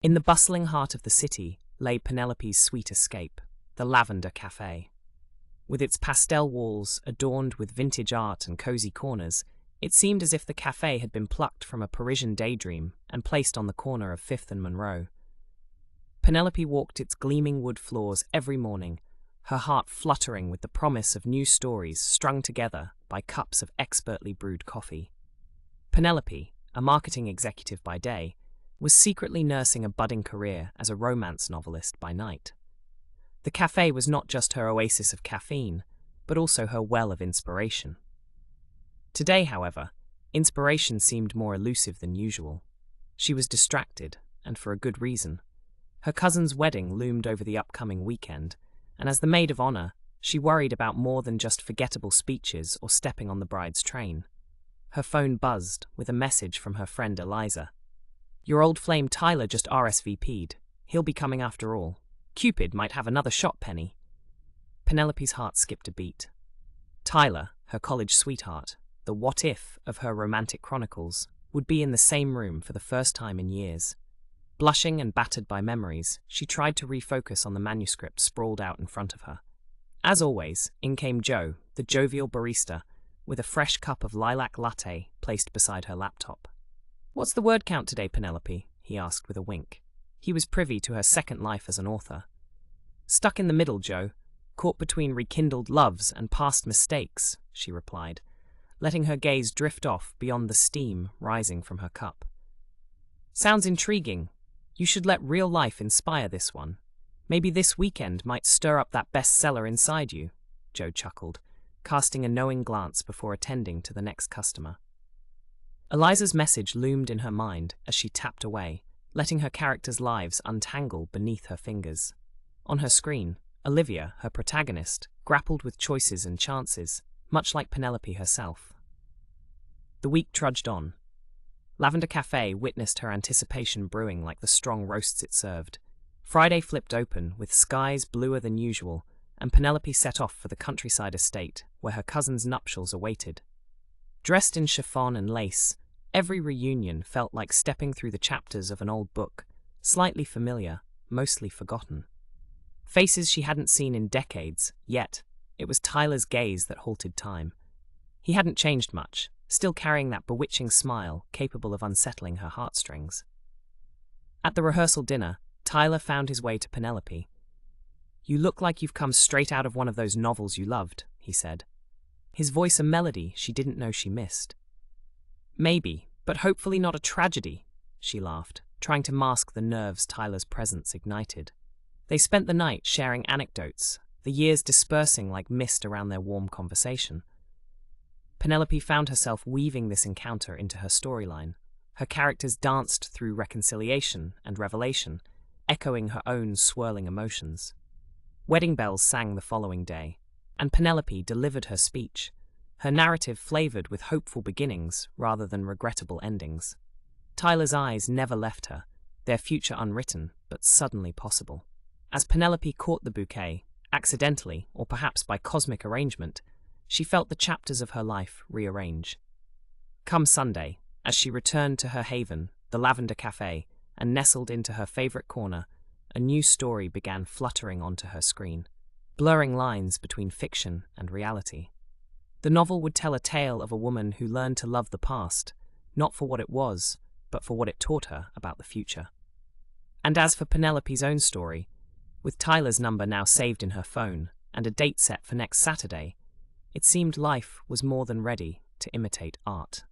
In the bustling heart of the city lay Penelope's sweet escape, the Lavender Café. With its pastel walls adorned with vintage art and cozy corners, it seemed as if the café had been plucked from a Parisian daydream and placed on the corner of Fifth and Monroe. Penelope walked its gleaming wood floors every morning, her heart fluttering with the promise of new stories strung together by cups of expertly brewed coffee. Penelope, a marketing executive by day, was secretly nursing a budding career as a romance novelist by night. The café was not just her oasis of caffeine, but also her well of inspiration. Today, however, inspiration seemed more elusive than usual. She was distracted, and for a good reason. Her cousin's wedding loomed over the upcoming weekend, and as the maid of honor, she worried about more than just forgettable speeches or stepping on the bride's train. Her phone buzzed with a message from her friend Eliza. "Your old flame Tyler just RSVP'd. He'll be coming after all. Cupid might have another shot, Penny." Penelope's heart skipped a beat. Tyler, her college sweetheart, the what-if of her romantic chronicles, would be in the same room for the first time in years. Blushing and battered by memories, she tried to refocus on the manuscript sprawled out in front of her. As always, in came Joe, the jovial barista, with a fresh cup of lilac latte placed beside her laptop. "What's the word count today, Penelope?" he asked with a wink. He was privy to her second life as an author. "Stuck in the middle, Joe. Caught between rekindled loves and past mistakes," she replied, letting her gaze drift off beyond the steam rising from her cup. "Sounds intriguing. You should let real life inspire this one. Maybe this weekend might stir up that bestseller inside you," Joe chuckled, casting a knowing glance before attending to the next customer. Eliza's message loomed in her mind as she tapped away, letting her characters' lives untangle beneath her fingers. On her screen, Olivia, her protagonist, grappled with choices and chances, much like Penelope herself. The week trudged on. Lavender Café witnessed her anticipation brewing like the strong roasts it served. Friday flipped open, with skies bluer than usual, and Penelope set off for the countryside estate, where her cousin's nuptials awaited. Dressed in chiffon and lace, every reunion felt like stepping through the chapters of an old book, slightly familiar, mostly forgotten. Faces she hadn't seen in decades, yet it was Tyler's gaze that halted time. He hadn't changed much, still carrying that bewitching smile capable of unsettling her heartstrings. At the rehearsal dinner, Tyler found his way to Penelope. "You look like you've come straight out of one of those novels you loved," he said. His voice a melody she didn't know she missed. "Maybe, but hopefully not a tragedy," she laughed, trying to mask the nerves Tyler's presence ignited. They spent the night sharing anecdotes, the years dispersing like mist around their warm conversation. Penelope found herself weaving this encounter into her storyline. Her characters danced through reconciliation and revelation, echoing her own swirling emotions. Wedding bells sang the following day, and Penelope delivered her speech, her narrative flavored with hopeful beginnings rather than regrettable endings. Tyler's eyes never left her, their future unwritten, but suddenly possible. As Penelope caught the bouquet, accidentally or perhaps by cosmic arrangement, she felt the chapters of her life rearrange. Come Sunday, as she returned to her haven, the Lavender Café, and nestled into her favorite corner, a new story began fluttering onto her screen, blurring lines between fiction and reality. The novel would tell a tale of a woman who learned to love the past, not for what it was, but for what it taught her about the future. And as for Penelope's own story, with Tyler's number now saved in her phone and a date set for next Saturday, it seemed life was more than ready to imitate art.